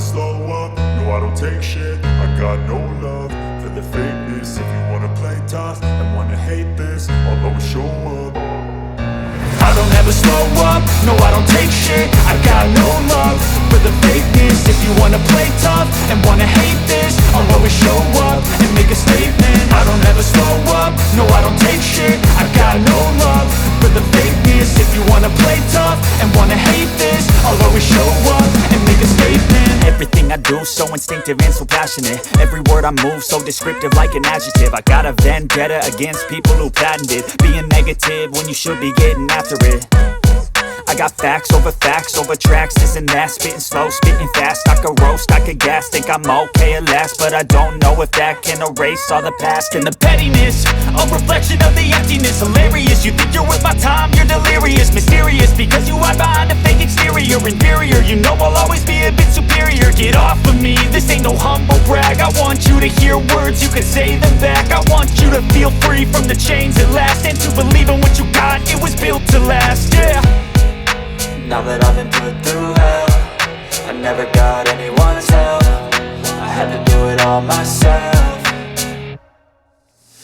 slow up, no I don't take shit. I got no love for the fakeness. If you wanna play tough and wanna hate this, I'll always show up. I don't ever slow up, no I don't take shit. I got no love for the fakeness. If you wanna play tough and wanna hate this, I'll always show up and make a statement. I don't ever slow up, no I don't take shit. I got no love for the fakeness. If you wanna play tough and wanna hate this, I'll always show up and make a statement. Everything I do so instinctive and so passionate. Every word I move so descriptive like an adjective. I got a vendetta against people who patented being negative when you should be getting after it. I got facts over tracks, this and that. Spitting slow, spitting fast, I could roast, I could gas. Think I'm okay at last, but I don't know if that can erase all the past. And the pettiness, a reflection of the emptiness. Hilarious, you think you're worth my time, you're delirious. Mysterious, because you hide behind a fake exterior. Inferior, you know I'll always be a bit superior. Get off of me, this ain't no humble brag. I want you to hear words, you can say them back. I want you to feel free from the chains at last, and to believe in what you got, it was built to last, yeah. Now that I've been put through hell, I never got anyone's help. I had to do it all myself.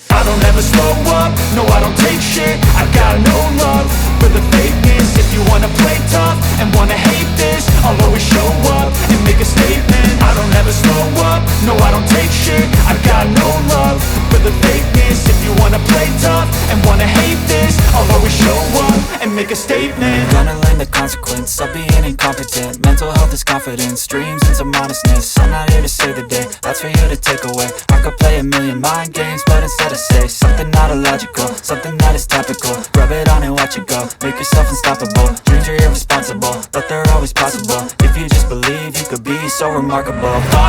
I don't ever slow up, no I don't take shit. I got no love for the fakeness. If you wanna play tough and wanna hate this, I'll always show up and make a statement. I don't ever slow up, no I don't take shit. I got no love for the fakeness. If you wanna play tough and wanna hate this, I'll always show up and make a statement. Gonna learn the consequence of being incompetent. Mental health is confidence, dreams and some honestness. I'm not here to save the day, that's for you to take away. I could play a million mind games, but instead I say something not illogical, something that is topical. Rub it on and watch it go, make yourself unstoppable. Dreams are irresponsible, but they're always possible. If you just believe, you could be so remarkable. Thoughts